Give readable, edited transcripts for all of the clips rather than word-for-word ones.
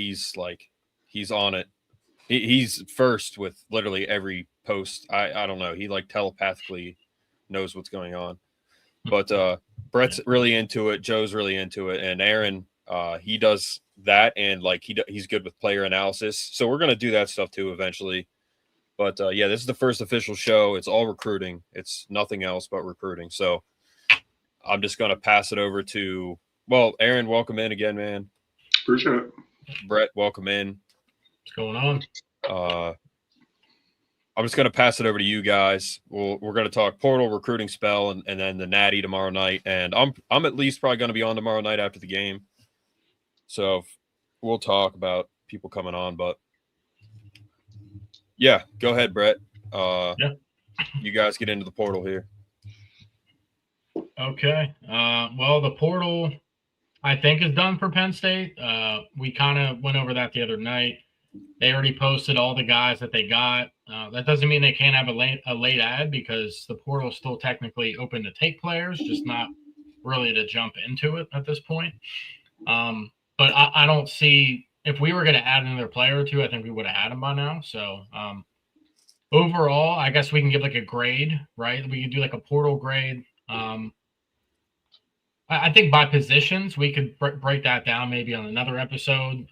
he's on it. He's first with literally every post. I don't know. He like telepathically knows what's going on. But Brett's really into it. Joe's really into it, and Aaron, he does that, and like he's good with player analysis. So we're gonna do that stuff too eventually. But yeah, this is the first official show. It's all recruiting. It's nothing else but recruiting. So I'm just gonna pass it over to Aaron. Welcome in again, man. Appreciate it. Brett, welcome in. What's going on? I'm just going to pass it over to you guys. We're going to talk portal recruiting spell and then the Natty tomorrow night. And I'm at least probably going to be on tomorrow night after the game. So we'll talk about people coming on. But yeah, go ahead, Brett. Yeah. You guys get into the portal here. Okay. Well, the portal, I think, is done for Penn State. We kind of went over that the other night. They already posted all the guys that they got. That doesn't mean they can't have a late ad because the portal is still technically open to take players, just not really to jump into it at this point. But I don't see – if we were going to add another player or two, I think we would have had him by now. So overall, I guess we can give like a grade, right? We could do like a portal grade. I think by positions, we could break that down maybe on another episode.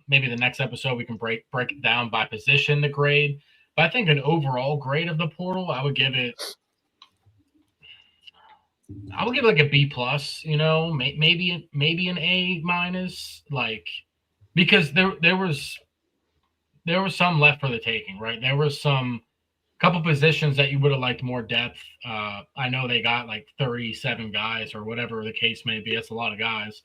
Maybe the next episode we can break it down by position, the grade. But I think an overall grade of the portal, I would give it like a B plus. You know, maybe an A minus, like because there was some left for the taking, right? There was some couple positions that you would have liked more depth. I know they got like 37 guys or whatever the case may be. That's a lot of guys.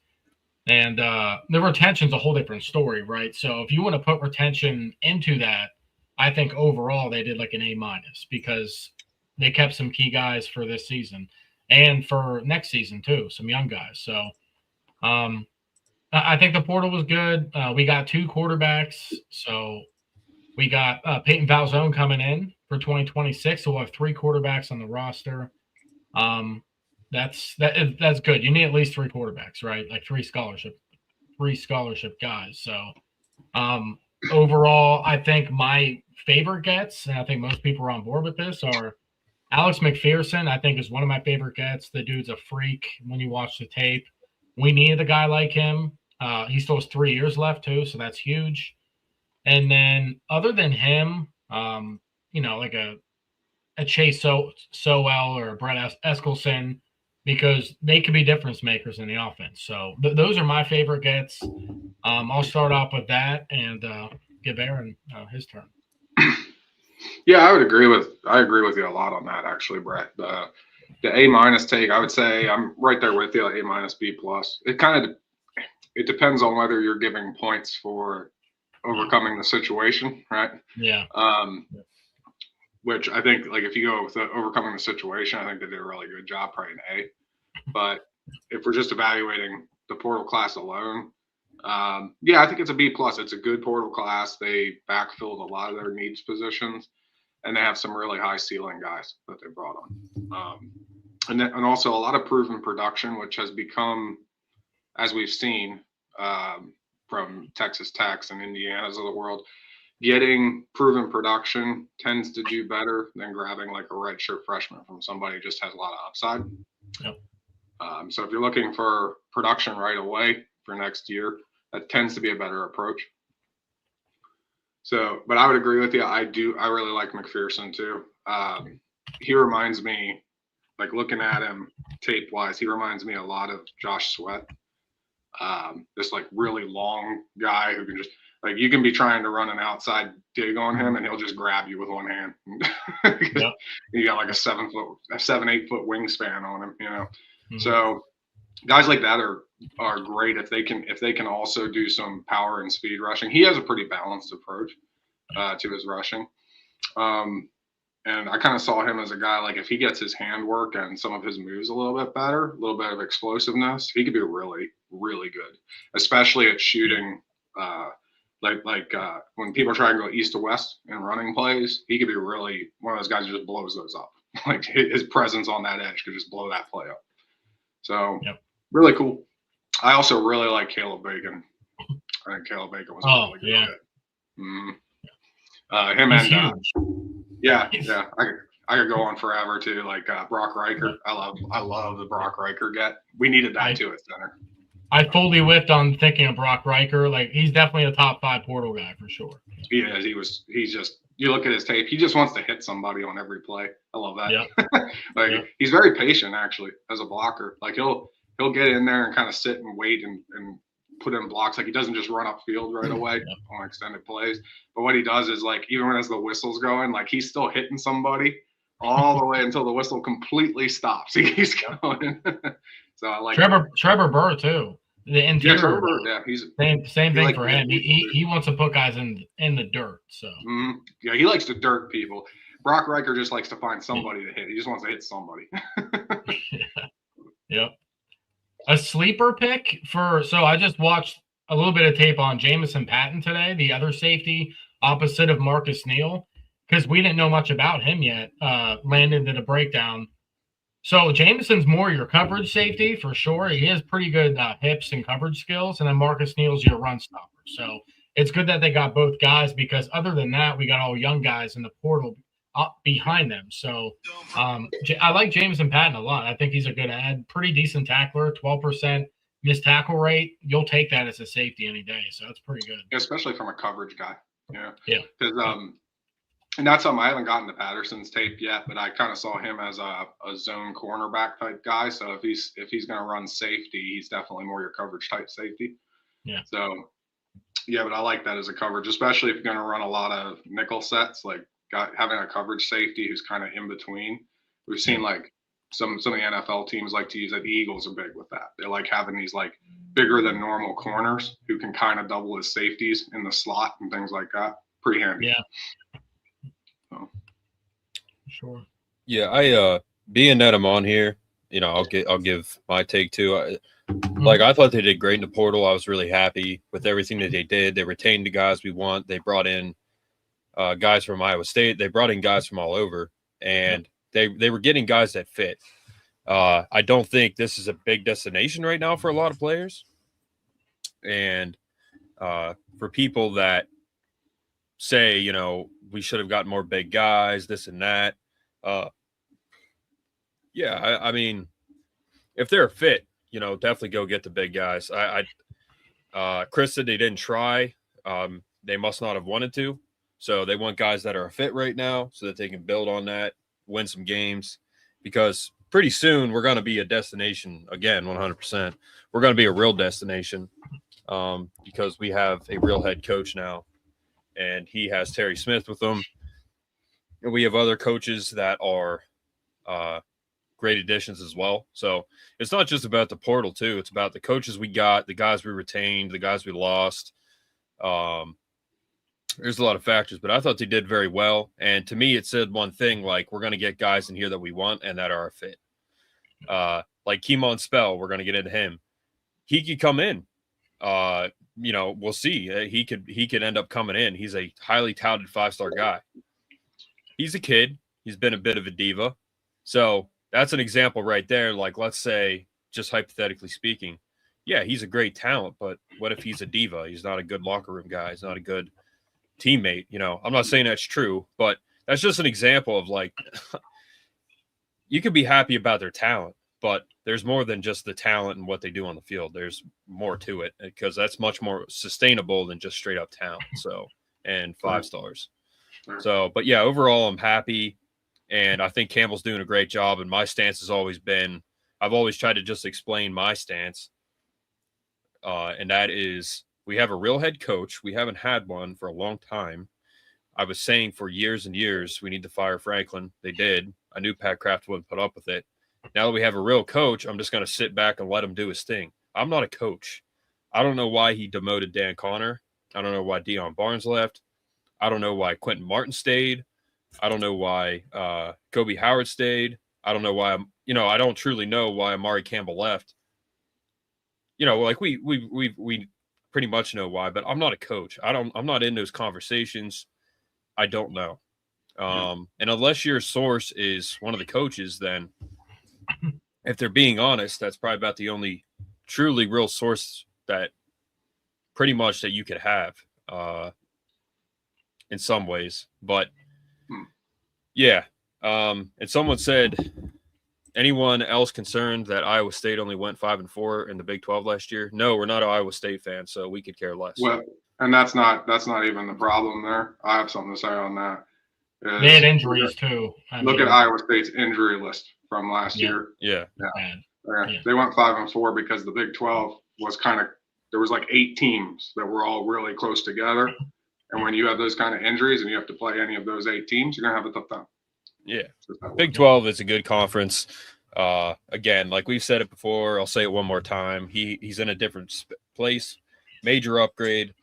And the retention's a whole different story, right? So if you want to put retention into that, I think overall they did like an A minus because they kept some key guys for this season and for next season too, some young guys. So I think the portal was good. We got 2 quarterbacks. So we got Peyton Valzone coming in for 2026. So we'll have 3 quarterbacks on the roster. That's good. You need at least 3 quarterbacks, right? Like 3 scholarship guys. So overall, I think my favorite gets, and I think most people are on board with this, are Alex McPherson. I think is one of my favorite gets. The dude's a freak when you watch the tape. We needed a guy like him. He still has 3 years left too, so that's huge. And then other than him, like a Chase Sowell or a Brett Eskelson, because they could be difference makers in the offense. So those are my favorite gets. I'll start off with that and give Aaron his turn. Yeah, I agree with you a lot on that, actually, Brett. The A minus take, I would say I'm right there with you. A minus, B plus. It depends on whether you're giving points for overcoming the situation, right? Yeah. Which I think, like, if you go with overcoming the situation, I think they did a really good job, probably an A. But if we're just evaluating the portal class alone, I think it's a B plus. It's a good portal class. They backfilled a lot of their needs positions, and they have some really high ceiling guys that they brought on. And also a lot of proven production, which has become, as we've seen from Texas Techs and Indiana's of the world, getting proven production tends to do better than grabbing like a redshirt freshman from somebody who just has a lot of upside. Yep. So if you're looking for production right away for next year, that tends to be a better approach. So, but I would agree with you. I really like McPherson too. He reminds me, like looking at him tape wise, he reminds me a lot of Josh Sweat. This like really long guy who can just, like, you can be trying to run an outside dig on him and he'll just grab you with one hand. Yep. You got like a 7-8 foot wingspan on him, you know? Mm-hmm. So guys like that are great if they can also do some power and speed rushing. He has a pretty balanced approach to his rushing. And I kind of saw him as a guy, like if he gets his handwork and some of his moves a little bit better, a little bit of explosiveness, he could be really, really good, especially at shooting. When people try to go east to west in running plays, he could be really one of those guys who just blows those up. Like his presence on that edge could just blow that play up. So Really cool. I also really like Caleb Bacon. I think Caleb Bacon was Oh, a really good yeah. fit. Him He's and huge. I could go on forever too. Like Brock Riker, I love the Brock Riker get. We needed that too at center. I fully whipped on thinking of Brock Riker. Like, he's definitely a top 5 portal guy for sure. He is. He's just. You look at his tape. He just wants to hit somebody on every play. I love that. Yeah. He's very patient actually as a blocker. Like he'll get in there and kind of sit and wait and put in blocks. Like he doesn't just run up field right away on extended plays. But what he does is like even when as the whistle's going, like he's still hitting somebody all the way until the whistle completely stops. He keeps going. So I like Trevor Burr too. The interior. Trevor Burr, yeah, he's same thing for him. He wants to put guys in the dirt. So yeah, he likes to dirt people. Brock Riker just likes to find somebody to hit. He just wants to hit somebody. Yep. A sleeper pick so I just watched a little bit of tape on Jamison Patton today, the other safety opposite of Marcus Neal, because we didn't know much about him yet. Landon did a breakdown. So Jamison's more your coverage safety for sure. He has pretty good hips and coverage skills, and then Marcus Neal's your run stopper. So it's good that they got both guys because other than that, we got all young guys in the portal up behind them. So I like Jamison Patton a lot. I think he's a good ad, pretty decent tackler, 12% missed tackle rate. You'll take that as a safety any day. So that's pretty good. Especially from a coverage guy. Yeah. Because and that's something I haven't gotten to Patterson's tape yet, but I kind of saw him as a zone cornerback type guy. So if he's going to run safety, he's definitely more your coverage type safety. Yeah. So yeah, but I like that as a coverage, especially if you're going to run a lot of nickel sets, like having a coverage safety who's kind of in between. We've seen like some of the NFL teams like to use it. The Eagles are big with that. They like having these like bigger than normal corners who can kind of double as safeties in the slot and things like that. Pretty handy. Yeah. Sure. Yeah, being that I'm on here, I'll give my take too. I thought they did great in the portal. I was really happy with everything that they did. They retained the guys we want. They brought in guys from Iowa State. They brought in guys from all over, and they were getting guys that fit. I don't think this is a big destination right now for a lot of players, and for people that say, we should have gotten more big guys, this and that. I mean, if they're fit, definitely go get the big guys. Chris said they didn't try. They must not have wanted to. So they want guys that are a fit right now so that they can build on that, win some games, because pretty soon we're going to be a destination again, 100%. We're going to be a real destination because we have a real head coach now. And he has Terry Smith with him. And we have other coaches that are great additions as well. So it's not just about the portal, too. It's about the coaches we got, the guys we retained, the guys we lost. There's a lot of factors, but I thought they did very well. And to me, it said one thing, like we're going to get guys in here that we want and that are a fit. Like Keemon Spell, we're going to get into him. He could come in. We'll see. He could end up coming in. He's a highly touted 5-star guy. He's a kid. He's been a bit of a diva. So that's an example right there. Like, let's say, just hypothetically speaking, yeah, he's a great talent, but what if he's a diva? He's not a good locker room guy. He's not a good teammate. I'm not saying that's true, but that's just an example of like, you could be happy about their talent, but there's more than just the talent and what they do on the field. There's more to it because that's much more sustainable than just straight up talent. So, and 5 stars. So, but yeah, overall, I'm happy. And I think Campbell's doing a great job. And my stance has always been, I've always tried to just explain my stance. And that is, we have a real head coach. We haven't had one for a long time. I was saying for years and years, we need to fire Franklin. They did. I knew Pat Kraft wouldn't put up with it. Now that we have a real coach, I'm just going to sit back and let him do his thing. I'm not a coach. I don't know why he demoted Dan Connor. I don't know why Deion Barnes left. I don't know why Quentin Martin stayed. I don't know why Kobe Howard stayed. I don't know why I don't truly know why Amari Campbell left. Like we pretty much know why, but I'm not a coach. I'm not in those conversations. I don't know. And unless your source is one of the coaches, then if they're being honest, that's probably about the only truly real source that pretty much that you could have in some ways. But yeah, and someone said, anyone else concerned that Iowa State only went 5-4 in the Big 12 last year? No, we're not an Iowa State fan, so we could care less. Well, and that's not even the problem there. I have something to say on that. They had injuries too. Look at Iowa State's injury list from last year. Yeah. They went 5-4 because the Big 12 was there was like 8 teams that were all really close together. And when you have those kind of injuries and you have to play any of those 8 teams, you're going to have a tough time. Yeah. Big 12 is a good conference. Again, like we've said it before, I'll say it one more time. He's in a different place. Major upgrade.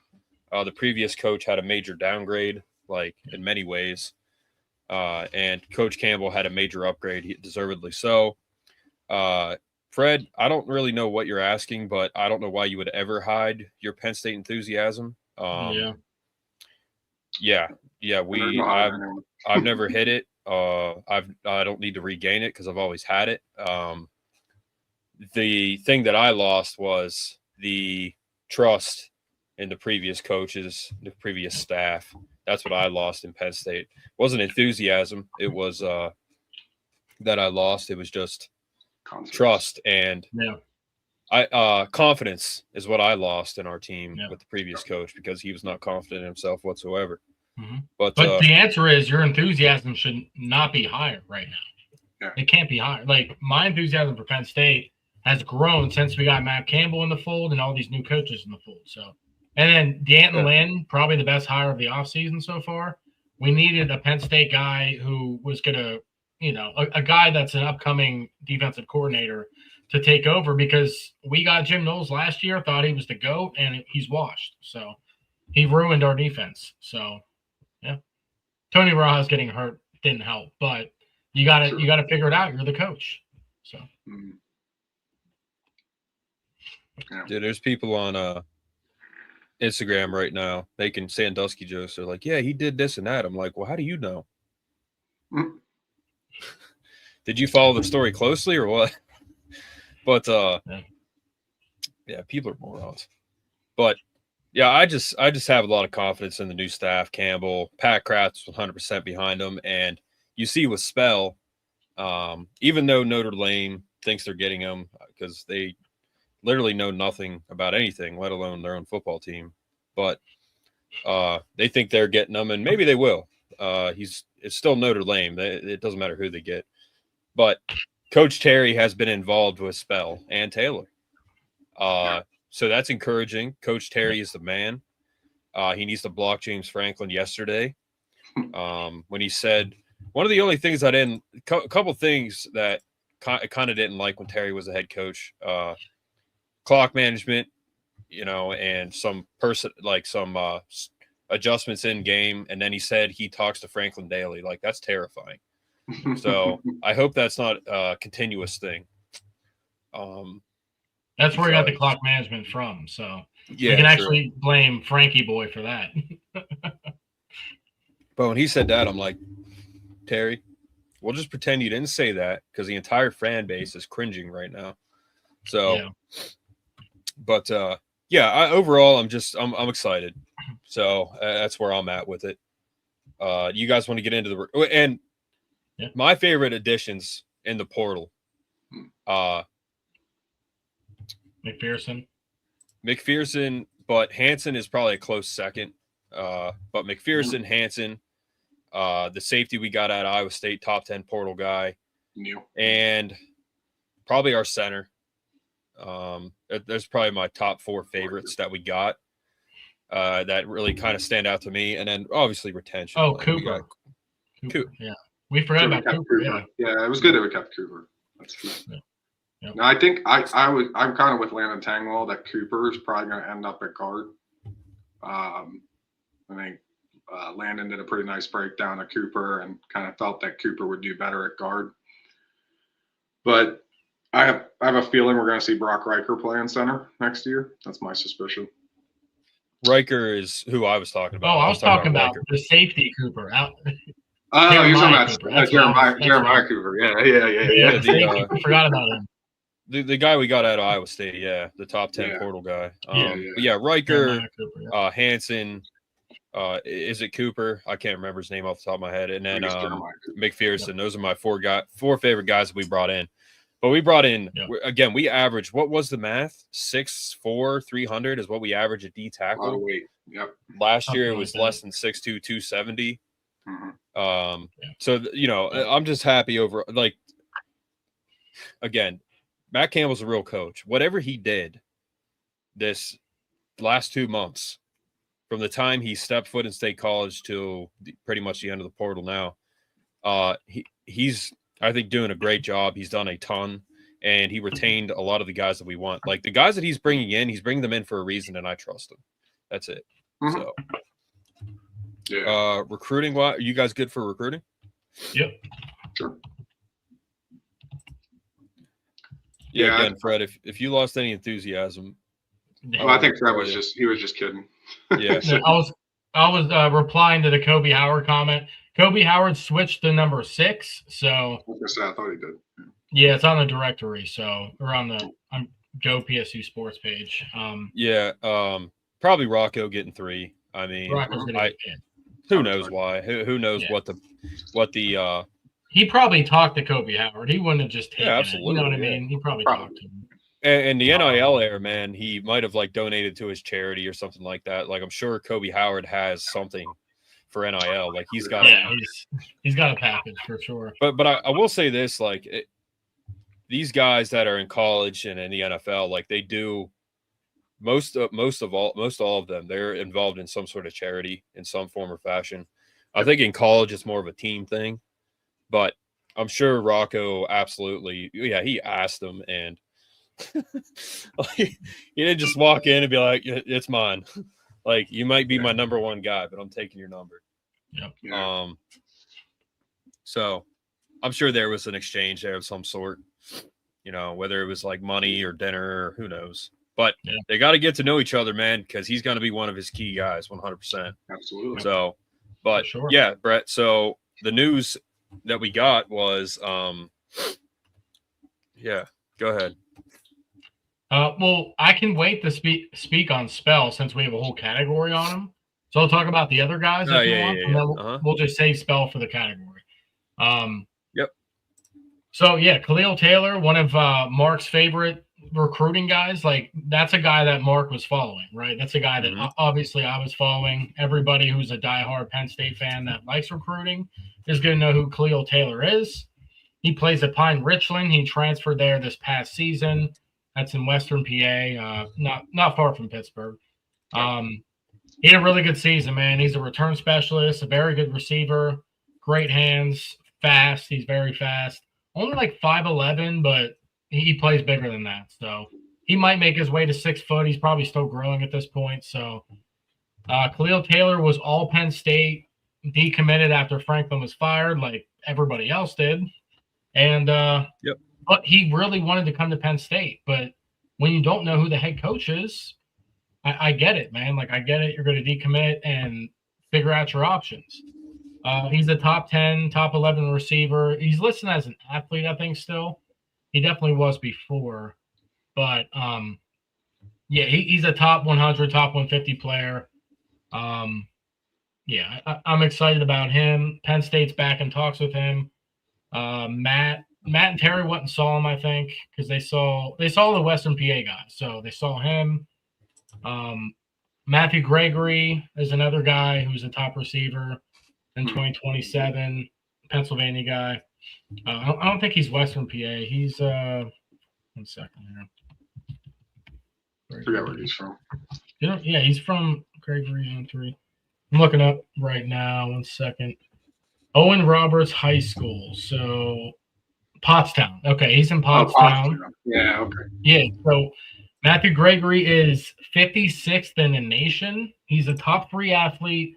The previous coach had a major downgrade, like in many ways. And Coach Campbell had a major upgrade, deservedly so. Fred, I don't really know what you're asking, but I don't know why you would ever hide your Penn State enthusiasm. I've never hit it. I don't need to regain it because I've always had it. The thing that I lost was the trust in the previous coaches, the previous staff. That's what I lost in Penn State. It wasn't enthusiasm. It was that I lost. It was just trust and confidence is what I lost in our team with the previous coach because he was not confident in himself whatsoever. Mm-hmm. But the answer is your enthusiasm should not be higher right now. Yeah. It can't be higher. Like my enthusiasm for Penn State has grown since we got Matt Campbell in the fold and all these new coaches in the fold. So, and then D'Anton Lynn, probably the best hire of the offseason so far. We needed a Penn State guy who was going to, a guy that's an upcoming defensive coordinator to take over because we got Jim Knowles last year, thought he was the GOAT, and he's washed. So he ruined our defense. So, yeah. Tony Rajas getting hurt didn't help, but you got to figure it out. You're the coach. So. Dude, there's people on Instagram right now making Sandusky jokes. They're like, yeah, he did this and that. I'm like, well, how do you know? Did you follow the story closely or what? But yeah, people are morons. But yeah, I just have a lot of confidence in the new staff. Campbell, Pat Kraft's 100% behind them, and you see with Spell, even though Notre Dame thinks they're getting him because they literally know nothing about anything, let alone their own football team. But they think they're getting them, and maybe they will. It's still Notre Dame. It doesn't matter who they get. But Coach Terry has been involved with Spell and Taylor. So that's encouraging. Coach Terry is the man. He needs to block James Franklin yesterday when he said one of the only things I didn't – a couple things that I kind of didn't like when Terry was the head coach. Clock management, and some adjustments in game. And then he said he talks to Franklin daily. Like, that's terrifying. So I hope that's not a continuous thing. That's where he got the clock management from. So you can actually blame Frankie Boy for that. But when he said that, I'm like, Terry, we'll just pretend you didn't say that because the entire fan base is cringing right now. So, but overall, I'm excited. So that's where I'm at with it. You guys want to get into my favorite additions in the portal. McPherson, but Hansen is probably a close second. But McPherson, Hansen, the safety we got at Iowa State, top 10 portal guy, and probably our center. There's probably my top 4 favorites that we got that really kind of stand out to me. And then obviously retention. Oh, Cooper. Yeah. We forgot about Cooper. Yeah, it was good that we kept Cooper. That's true. Yeah. No, I think I'm kind of with Landon Tangwell that Cooper is probably going to end up at guard. I think Landon did a pretty nice breakdown of Cooper and kind of felt that Cooper would do better at guard. But I have a feeling we're going to see Brock Riker play in center next year. That's my suspicion. Riker is who I was talking about. Oh, I was talking about the safety Cooper. You're talking about Jeremiah Cooper. Yeah. I forgot about him. The guy we got out of Iowa State, yeah, the top 10 Yeah. portal guy. Yeah. But yeah, Riker, Jeremiah Cooper, yeah. Hansen, is it Cooper? I can't remember his name off the top of my head. And then McPherson. Those are my four favorite guys that we brought in. But we brought in again. We averaged, what was the math? 6'4", 300 is what we average at D tackle. Yep. Last year it was less than 6'2", 270. Mm-hmm. So I'm just happy over, like, again, Matt Campbell's a real coach. Whatever he did this last 2 months, from the time he stepped foot in State College to pretty much the end of the portal now, he's, I think, doing a great job. He's done a ton, and he retained a lot of the guys that we want. Like, the guys that he's bringing them in for a reason, and I trust him. That's it. Mm-hmm. So, yeah. Recruiting, are you guys good for recruiting? Yep. Sure. Yeah, again, Fred, if you lost any enthusiasm. Well, I think Fred was just kidding. Yeah. I was replying to the Kobe Howard comment. Kobe Howard switched to number 6, so I thought he did. Yeah, it's on the directory, so or on the Go PSU Sports page. Probably Rocco getting 3. I mean, who knows why? Who knows what the he probably talked to Kobe Howard. He wouldn't have just taken absolutely, it. You know what I mean? He probably talked to him. And the NIL era, man, he might have like donated to his charity or something like that. Like, I'm sure Kobe Howard has something for NIL. Like, he's got he's got a package for sure. But I will say this, like, these guys that are in college and in the NFL, like, they do most all of them, they're involved in some sort of charity in some form or fashion. I think in college it's more of a team thing, but I'm sure Rocco absolutely, he asked them, and like, he didn't just walk in and be like, it's mine. Like, you might be my number one guy, but I'm taking your number. Yep. Yeah. So I'm sure there was an exchange there of some sort, whether it was like money or dinner or who knows. But they got to get to know each other, man, because he's going to be one of his key guys, 100%. Absolutely. So, but sure. Yeah, Brett. So the news that we got was, go ahead. Well, I can wait to speak on Spell since we have a whole category on him. So I'll talk about the other guys if you want, and then we'll just save Spell for the category. Yep. So Khalil Taylor, one of Mark's favorite recruiting guys. Like, that's a guy that Mark was following, right? That's a guy that obviously I was following. Everybody who's a diehard Penn State fan that likes recruiting is going to know who Khalil Taylor is. He plays at Pine Richland. He transferred there this past season. That's in Western PA, not far from Pittsburgh. He had a really good season, man. He's a return specialist, a very good receiver, great hands, fast. He's very fast. Only like 5'11", but he plays bigger than that. So he might make his way to 6 foot. He's probably still growing at this point. So Khalil Taylor was all Penn State, decommitted after Franklin was fired, like everybody else did. And but he really wanted to come to Penn State. But when you don't know who the head coach is, I get it, man. Like, I get it. You're going to decommit and figure out your options. He's a top 10, top 11 receiver. He's listed as an athlete, I think, still. He definitely was before. But, he's a top 100, top 150 player. I'm excited about him. Penn State's back in talks with him. Matt and Terry went and saw him, I think, because they saw the Western PA guy. So they saw him. Matthew Gregory is another guy who's a top receiver in 2027, Pennsylvania guy. I don't think he's Western PA. He's 1 second here. I forget where he's from. He's from Gregory on 3. I'm looking up right now. 1 second. Owen Roberts High School. So Pottstown. Okay, he's in Pottstown. Yeah, okay. Yeah, so Matthew Gregory is 56th in the nation. He's a top 3 athlete,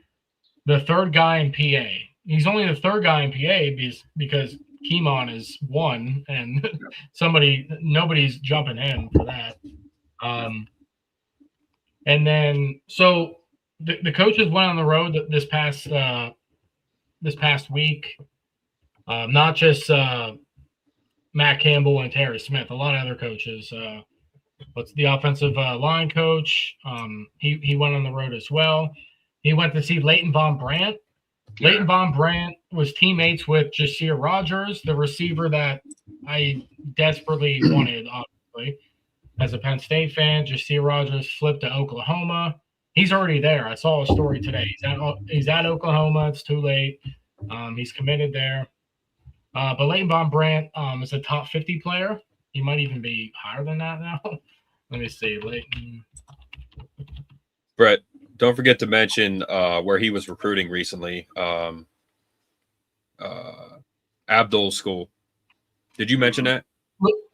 the third guy in PA. He's only the third guy in PA because Keemon is 1, and nobody's jumping him for that. And then so the coaches went on the road this past week. Not just Matt Campbell and Terry Smith. A lot of other coaches. What's the offensive line coach? He went on the road as well. He went to see Leighton Von Brandt. Yeah. Leighton Von Brandt was teammates with Jasir Rogers, the receiver that I desperately wanted, obviously. As a Penn State fan, Jasir Rogers flipped to Oklahoma. He's already there. I saw a story today. He's at Oklahoma. It's too late. He's committed there. But Leighton Von Brandt is a top 50 player. He might even be higher than that now. Let me see. Leighton. Brett, don't forget to mention where he was recruiting recently. Abdul's school. Did you mention that?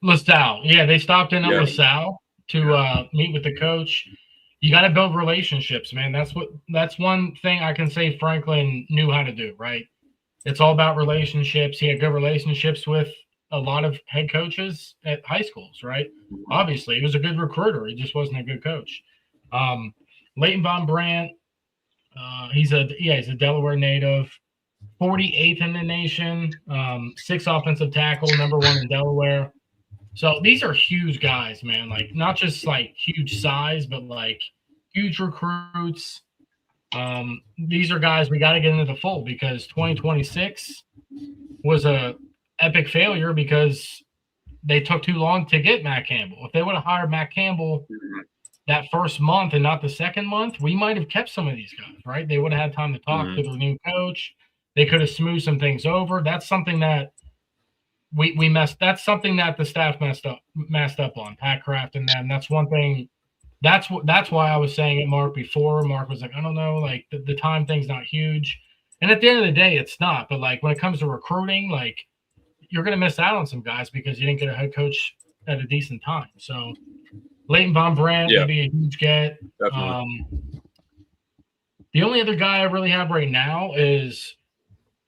LaSalle. Yeah, they stopped in at Yeah. LaSalle to meet with the coach. You got to build relationships, man. That's one thing I can say Franklin knew how to do, right? It's all about relationships. He had good relationships with a lot of head coaches at high schools, right? Obviously, he was a good recruiter. He just wasn't a good coach. Leighton Von Brandt, he's a Delaware native, 48th in the nation, 6 offensive tackle, number 1 in Delaware. So these are huge guys, man. Like not just like huge size, but like huge recruits. These are guys we got to get into the fold because 2026 was a epic failure because they took too long to get Matt Campbell. If they would have hired Matt Campbell that first month and not the second month, we might have kept some of these guys, right? They would have had time to talk to their new coach. They could have smoothed some things over. That's something that we messed. That's something that the staff messed up on. Pat Kraft and them. That's one thing. That's why I was saying it, Mark, before. Mark was like, I don't know, like the time thing's not huge. And at the end of the day, it's not. But like when it comes to recruiting, like you're going to miss out on some guys because you didn't get a head coach at a decent time. So Leighton Von Brandt would be a huge get. Definitely. The only other guy I really have right now is,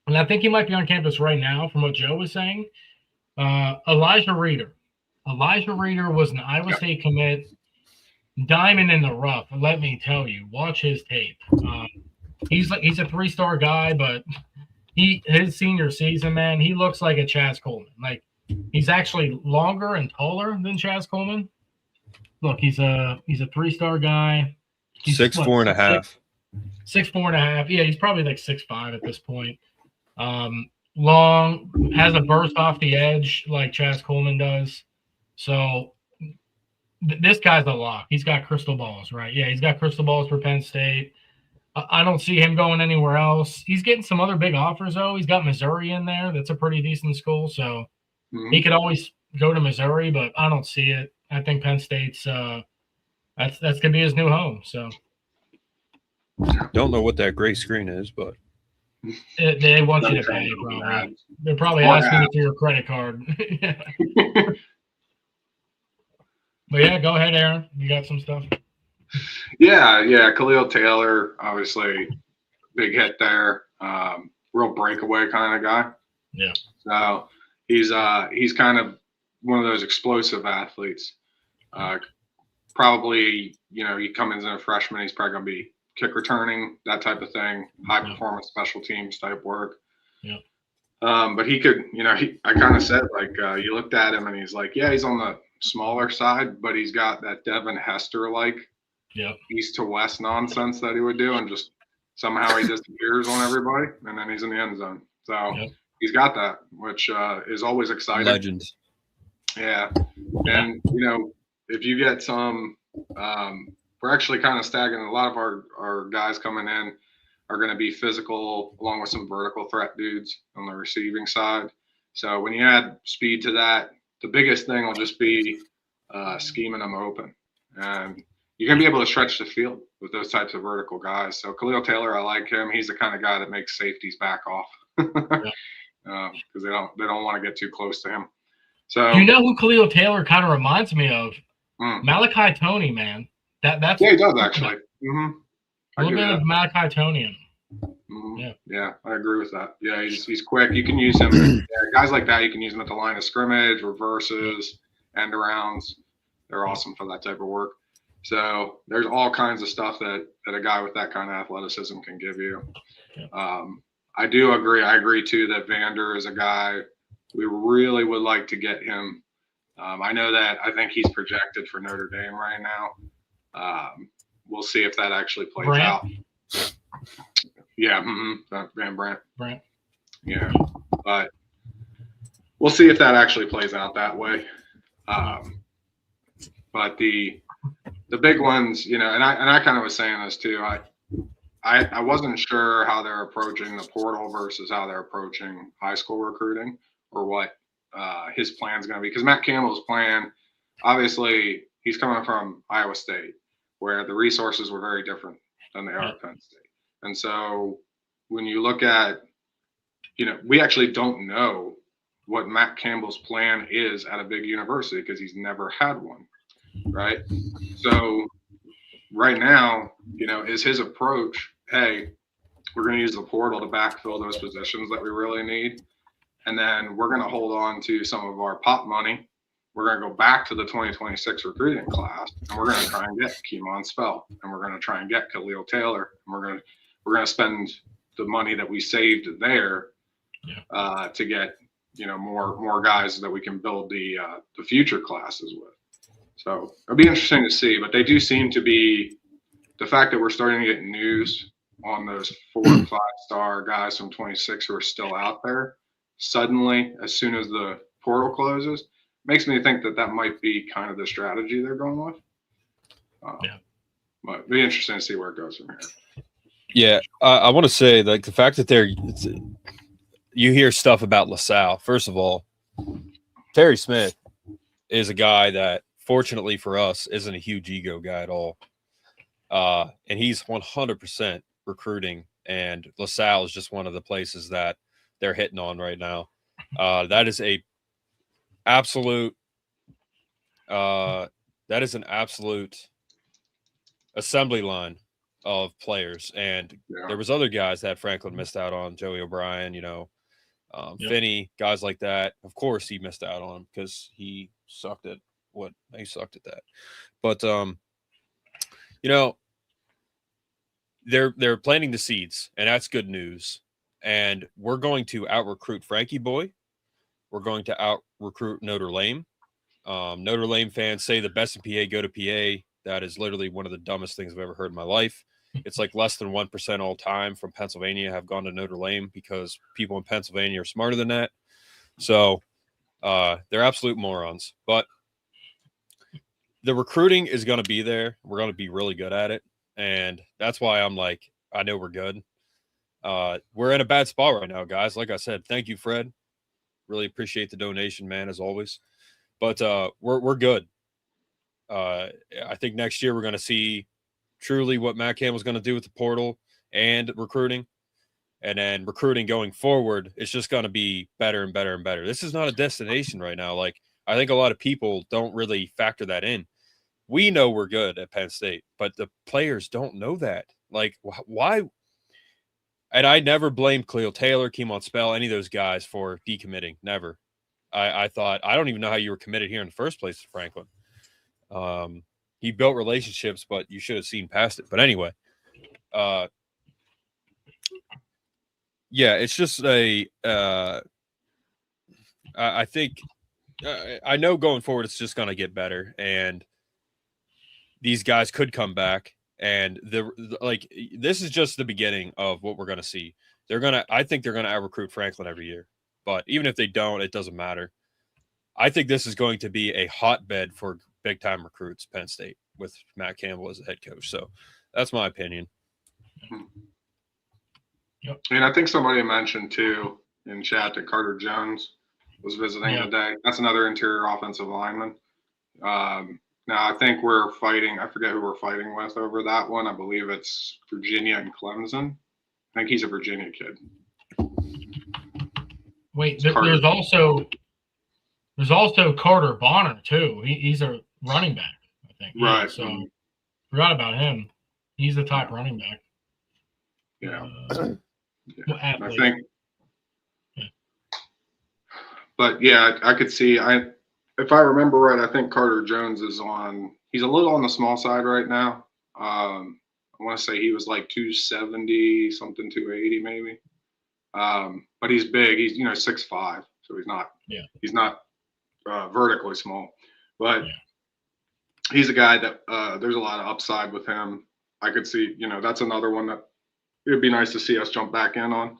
and I think he might be on campus right now from what Joe was saying, Elijah Reeder. Elijah Reeder was an Iowa State commit, diamond in the rough. Let me tell you, watch his tape. He's a 3-star guy, but his senior season, man, he looks like a Chaz Coleman. Like he's actually longer and taller than Chaz Coleman. Look, he's a 3-star guy. He's 6'4.5". 6'4.5". Yeah, he's probably like 6'5" at this point. Long, has a burst off the edge like Chaz Coleman does. So this guy's a lock. He's got crystal balls, right? Yeah, he's got crystal balls for Penn State. I don't see him going anywhere else. He's getting some other big offers, though. He's got Missouri in there. That's a pretty decent school. So he could always go to Missouri, but I don't see it. I think Penn State's that's going to be his new home. So don't know what that gray screen is, but they want you to pay. Probably. They're probably asking you for your credit card. But yeah, go ahead, Aaron. You got some stuff. Yeah. Khalil Taylor, obviously, big hit there. Real breakaway kind of guy. Yeah. So he's kind of one of those explosive athletes. Probably, he comes in as a freshman, he's probably going to be kick returning, that type of thing, high performance special teams type work. Yeah. But he could, I kind of said, like, you looked at him and he's like, yeah, he's on the smaller side, but he's got that Devin Hester-like east to west nonsense that he would do, and just somehow he disappears on everybody, and then he's in the end zone. So he's got that, which is always exciting. Legends. Yeah. And, if you get some we're actually kind of stagnant. A lot of our guys coming in are going to be physical, along with some vertical threat dudes on the receiving side. So when you add speed to that, the biggest thing will just be scheming them open. And you're going to be able to stretch the field with those types of vertical guys. So Khalil Taylor, I like him. He's the kind of guy that makes safeties back off because they don't want to get too close to him. So you know who Khalil Taylor kind of reminds me of? Malachi Toney, man. That's he does actually. A little bit of Malachi Toney in him. Yeah, I agree with that. Yeah, he's quick. You can use him. Guys like that, you can use them at the line of scrimmage, reverses, end arounds. They're awesome for that type of work. So there's all kinds of stuff that a guy with that kind of athleticism can give you. I do agree. I agree too that Vander is a guy We really would like to get him. I think he's projected for Notre Dame right now. We'll see if that actually plays out. Yeah, Van Brant. Yeah, but we'll see if that actually plays out that way. But the big ones, and I kind of was saying this too. I wasn't sure how they're approaching the portal versus how they're approaching high school recruiting, or what his plan is going to be. Because Matt Campbell's plan, obviously, he's coming from Iowa State, where the resources were very different than they are at Penn State. And so when you look at, we actually don't know what Matt Campbell's plan is at a big university because he's never had one, right? So right now, is his approach, hey, we're going to use the portal to backfill those positions that we really need. And then we're going to hold on to some of our pop money. We're going to go back to the 2026 recruiting class, and we're going to try and get Keemon Spell, and we're going to try and get Khalil Taylor, and we're going to spend the money that we saved there to get more guys that we can build the future classes with. So it'll be interesting to see. But they do seem to be, the fact that we're starting to get news on those 4 and 5 star guys from 26 who are still out there suddenly as soon as the portal closes, makes me think that might be kind of the strategy they're going with. But it'll be interesting to see where it goes from here. Yeah, I want to say, like, the fact that you hear stuff about LaSalle. First of all, Terry Smith is a guy that, fortunately for us, isn't a huge ego guy at all. And he's 100% recruiting, and LaSalle is just one of the places that they're hitting on right now. That is an absolute assembly line of players. And there was other guys that Franklin missed out on, Joey O'Brien, Finney, guys like that. Of course he missed out on him because he sucked at that. But they're planting the seeds, and that's good news. And we're going to out-recruit Frankie Boy. We're going to out-recruit Notre Dame. Notre Dame fans say the best in PA go to PA. That is literally one of the dumbest things I've ever heard in my life. It's like less than 1% all time from Pennsylvania have gone to Notre Dame because people in Pennsylvania are smarter than that. So they're absolute morons. But the recruiting is going to be there. We're going to be really good at it. And that's why I'm like, I know we're good. We're in a bad spot right now, guys. Like I said, thank you, Fred. Really appreciate the donation, man, as always. But we're good. I think next year we're going to see truly what Matt Campbell's going to do with the portal and recruiting. And then recruiting going forward, it's just going to be better and better and better. This is not a destination right now. Like, I think a lot of people don't really factor that in. We know we're good at Penn State, but the players don't know that. Like, why? And I never blamed Khalil Taylor, Keemon Spell, any of those guys for decommitting. Never. I thought, I don't even know how you were committed here in the first place, Franklin. He built relationships, but you should have seen past it. But anyway, it's just I think I know going forward it's just going to get better, and these guys could come back, and this is just the beginning of what we're going to see. I think they're going to out-recruit Franklin every year, but even if they don't, it doesn't matter. I think this is going to be a hotbed for big-time recruits, Penn State, with Matt Campbell as the head coach. So that's my opinion. Yep. And I think somebody mentioned, too, in chat that Carter Jones was visiting today. That's another interior offensive lineman. Now, I think we're fighting – I forget who we're fighting with over that one. I believe it's Virginia and Clemson. I think he's a Virginia kid. Wait, there's also Carter Bonner, too. He's a running back, I think. Right. So forgot about him. He's the top running back. Yeah. I think. Yeah. But, yeah, I could see – if I remember right, I think Carter Jones he's a little on the small side right now. I want to say he was like 270, something 280 maybe. But he's big. He's, 6'5". so he's not. Yeah. He's not vertically small, but Yeah. he's a guy that there's a lot of upside with him. I could see, that's another one that it would be nice to see us jump back in on.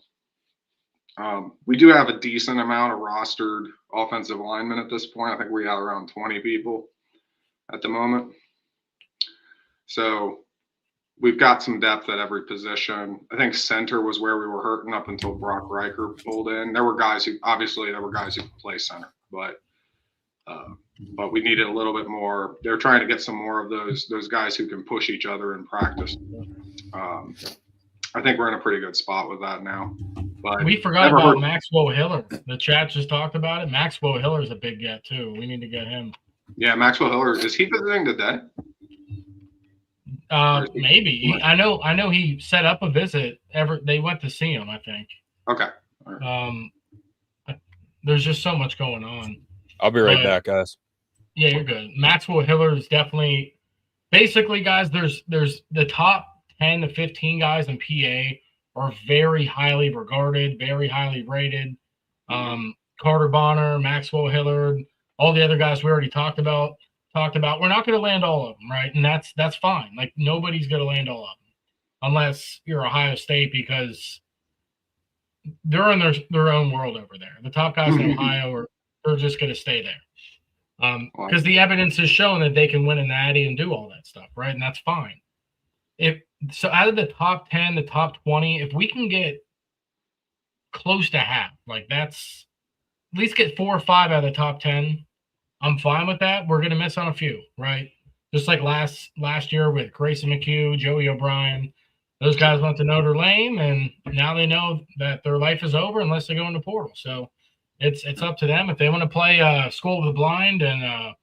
We do have a decent amount of rostered offensive linemen at this point. I think we have around 20 people at the moment. So we've got some depth at every position. I think center was where we were hurting up until Brock Riker pulled in. There were guys who could play center, but we needed a little bit more. They're trying to get some more of those guys who can push each other in practice. I think we're in a pretty good spot with that now. But we forgot about Maxwell Hiller. The chat just talked about it. Maxwell Hiller is a big get too. We need to get him. Yeah, Maxwell Hiller, is he visiting today? Maybe. I know he set up a visit. They went to see him, I think. Okay. Right. There's just so much going on. I'll be right back, guys. Yeah, you're good. Maxwell Hiller is definitely basically, guys, there's the top 10 to 15 guys in PA are very highly regarded, very highly rated. Carter Bonner, Maxwell Hillard, all the other guys we already talked about. We're not going to land all of them, right? And that's fine. Like, nobody's going to land all of them unless you're Ohio State, because they're in their own world over there. The top guys in Ohio they're just going to stay there. Because the evidence is showing that they can win a natty and do all that stuff, right? And that's fine. So out of the top 10, the top 20, if we can get close to half, like that's at least get 4 or 5 out of the top 10, I'm fine with that. We're going to miss on a few, right? Just like last year with Grayson McHugh, Joey O'Brien. Those guys went to Notre Dame, and now they know that their life is over unless they go in the portal. So it's up to them. If they want to play School of the Blind and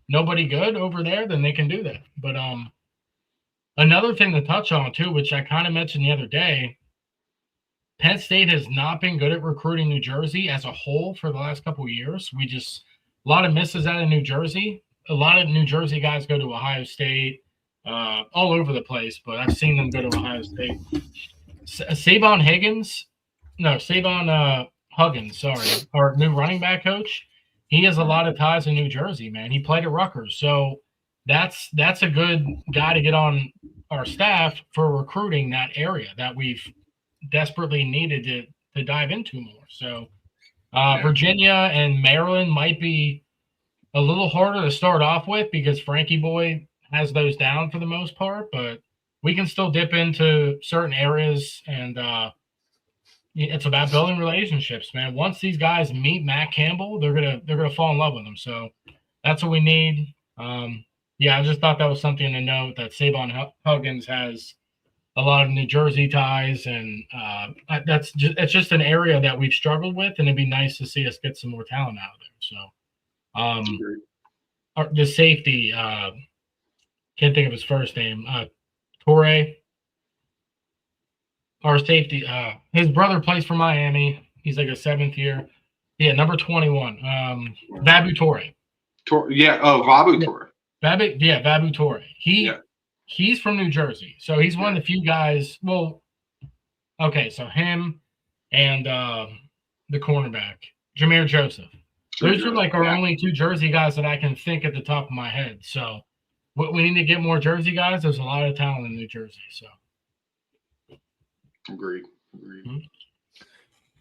nobody good over there, then they can do that. But another thing to touch on, too, which I kind of mentioned the other day, Penn State has not been good at recruiting New Jersey as a whole for the last couple of years. A lot of misses out of New Jersey. A lot of New Jersey guys go to Ohio State, all over the place, but I've seen them go to Ohio State. Savon Huggins, sorry, our new running back coach, he has a lot of ties in New Jersey, man. He played at Rutgers, so that's a good guy to get on our staff for recruiting that area that we've desperately needed to dive into more. So Virginia and Maryland might be a little harder to start off with because Frankie Boy has those down for the most part, but we can still dip into certain areas, and it's about building relationships, man. Once these guys meet Matt Campbell, they're gonna fall in love with him. So that's what we need. Yeah, I just thought that was something to note, that Savon Huggins has a lot of New Jersey ties, and it's just an area that we've struggled with, and it'd be nice to see us get some more talent out of there. So, the safety, can't think of his first name, Torre. Our safety, his brother plays for Miami. He's like a 7th year. Yeah, number 21, Vabu Torre. Vabu Torre. Vabu Torre. He's from New Jersey, so he's one of the few guys. Well, okay, so him and the cornerback, Jameer Joseph. Those are like our only 2 Jersey guys that I can think at the top of my head. So we need to get more Jersey guys. There's a lot of talent in New Jersey. So agreed. Mm-hmm.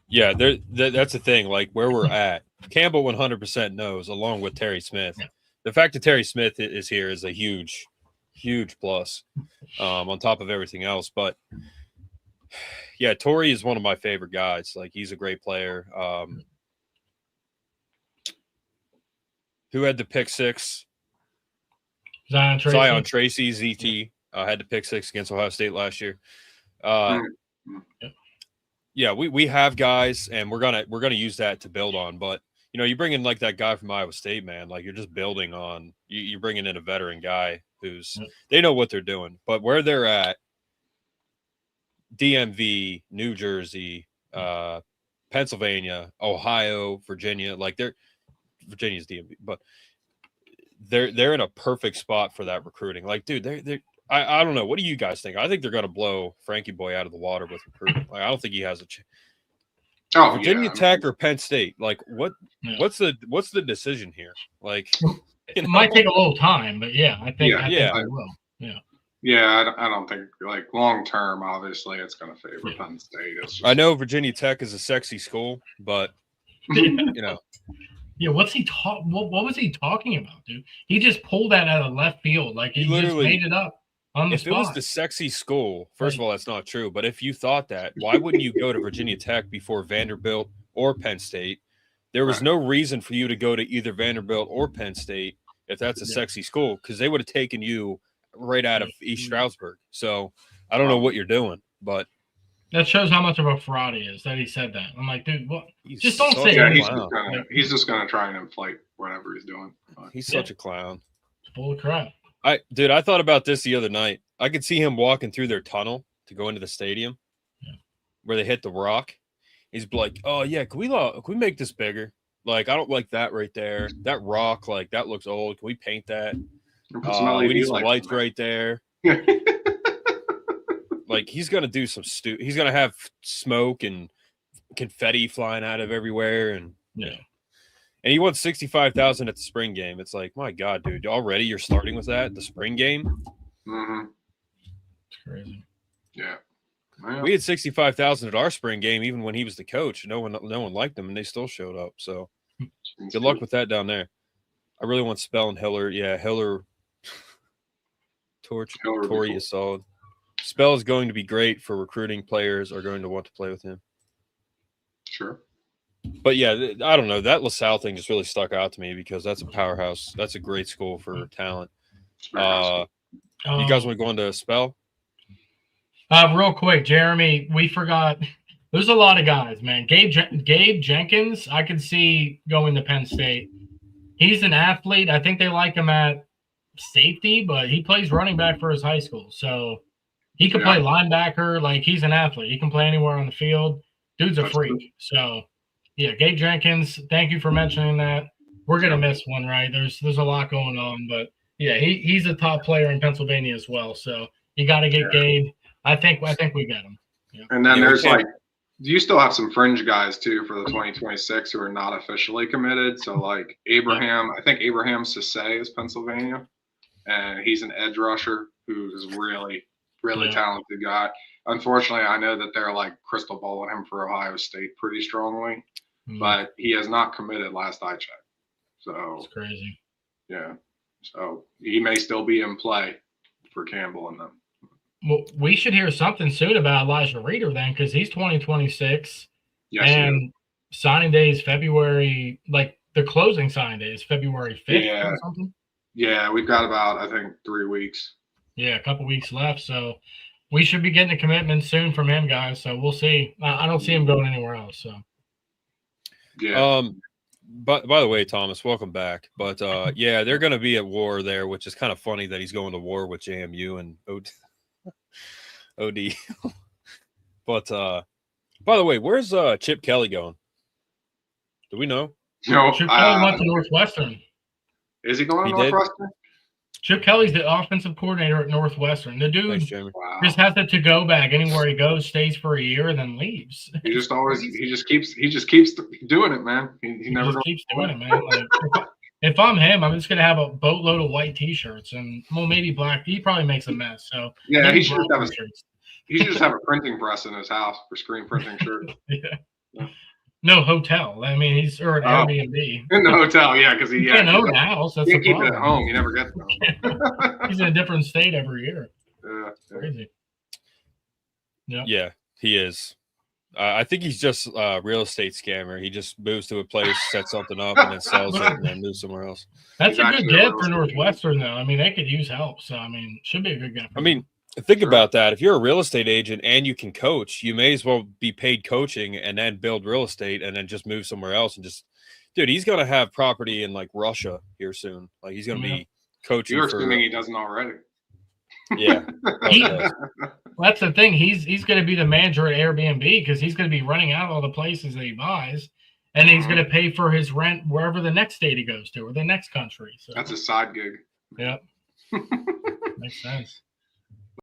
Yeah, that's the thing. Like where we're at, Campbell 100% knows, along with Terry Smith. Yeah. The fact that Terry Smith is here is a huge plus on top of everything else. But yeah, Torrey is one of my favorite guys. Like, he's a great player. Who had the pick 6? Zion Tracy, ZT, had the pick 6 against Ohio State last year. Yeah, we have guys, and we're gonna use that to build on. But you bring in like that guy from Iowa State, man. Like, you're just building on. You're bringing in a veteran guy who's they know what they're doing. But where they're at, DMV, New Jersey, Pennsylvania, Ohio, Virginia, like Virginia's DMV, but they're in a perfect spot for that recruiting. Like, dude, I don't know. What do you guys think? I think they're going to blow Frankie Boy out of the water with recruiting. Like, I don't think he has Oh, Virginia yeah. Tech or Penn State? Like, Yeah. what's the decision here? Like, It might take a little time, but yeah, I think Yeah, I yeah. think we will. Yeah. Yeah, I don't think like long term. Obviously, it's going to favor Yeah. Penn State. It's just, I know Virginia Tech is a sexy school, but you know, Yeah, what's he what was he talking about, dude? He just pulled that out of left field, like he just literally made it up on the if it was spot. the sexy school, first of Right. all, that's not true. But if you thought that, why wouldn't you go to Virginia Tech before Vanderbilt or Penn State? There was Right. no reason for you to go to either Vanderbilt or Penn State if that's a Yeah. sexy school, because they would have taken you right out of East Yeah. Stroudsburg. So I don't know what you're doing, but That shows how much of a fraud he is that he said that. I'm like, dude, what? he's Just don't such say a yeah, clown. he's just gonna try and inflate whatever he's doing. He's Yeah. such a clown. It's full of crap. I thought about this the other night. I could see him walking through their tunnel to go into the stadium where they hit the rock. He's like, "Oh yeah, can we make this bigger? Like, I don't like that right there. That rock, like that looks old. Can we paint that? And put some We LED need some lights lights in right there." there. Like he's gonna do some he's gonna have smoke and confetti flying out of everywhere, and Yeah. and he won 65,000 at the spring game. It's like, my God, dude, already you're starting with that the spring game. Mm-hmm. It's crazy. Yeah. Well, We had 65,000 at our spring game, even when he was the coach. No one liked him, and they still showed up. So good luck with that down there. I really want Spell and Hiller. Yeah, Hiller. Hiller would be Torrey cool. is solid. Spell is going to be great for recruiting players are going to want to play with him. Sure. But yeah, I don't know. That LaSalle thing just really stuck out to me because that's a powerhouse. That's a great school for talent. It's very high school. You guys want to go into Spell? Real quick, Jeremy, we forgot. There's a lot of guys, man. Gabe Jenkins, I could see going to Penn State. He's an athlete. I think they like him at safety, but he plays running back for his high school. So he could play linebacker. Like, he's an athlete. He can play anywhere on the field. Dude's a freak. Good. So, yeah, Gabe Jenkins, thank you for mentioning that. We're going to miss one, right? There's a lot going on. But, yeah, he's a top player in Pennsylvania as well. So you got to get Gabe. I think we got him. Yeah. And then there's you still have some fringe guys too for the 2026 who are not officially committed. So like Abraham, I think Abraham Sisse is Pennsylvania, and he's an edge rusher who is really talented guy. Unfortunately, I know that they're like crystal balling him for Ohio State pretty strongly, but he has not committed last I checked. So it's crazy. Yeah, so he may still be in play for Campbell and them. Well, we should hear something soon about Elijah Reeder then, because he's 2026. Yes, and signing day is February, like the closing signing day is February 5th or something. Yeah, we've got about, I think, 3 weeks. Yeah, a couple weeks left. So we should be getting a commitment soon from him, guys. So we'll see. I don't see him going anywhere else. So yeah. But by the way, Thomas, welcome back. But yeah, they're going to be at war there, which is kind of funny that he's going to war with JMU and OD. But by the way, where's Chip Kelly going? Do we know? No, Chip Kelly went to Northwestern. Is he going to Northwestern? Chip Kelly's the offensive coordinator at Northwestern. The dude just has the to-go bag. Anywhere he goes, stays for a year, and then leaves. He just keeps doing it, man. He never keeps doing it, man. Like, if I'm him, I'm just gonna have a boatload of white T-shirts and maybe black. He probably makes a mess. So yeah, he should just have a printing press in his house for screen printing shirts. Yeah. No hotel. I mean, he's or an Airbnb. In the hotel, yeah, because he can't own a house. That's you the keep problem. it at home. You never get them. He's in a different state every year. Crazy. Yeah, he is. I think he's just a real estate scammer. He just moves to a place, sets something up, and then sells it, and then moves somewhere else. That's a good get for Northwestern, though. I mean, they could use help. So, I mean, should be a good get. I mean, think about that. If you're a real estate agent and you can coach, you may as well be paid coaching and then build real estate and then just move somewhere else and just, dude, he's going to have property in like Russia here soon. Like he's going to be coaching. You're assuming he doesn't already. Yeah. That's the thing. He's going to be the manager at Airbnb because he's going to be running out all the places that he buys, and he's going to pay for his rent wherever the next state he goes to or the next country. So that's a side gig. Yep. Makes sense.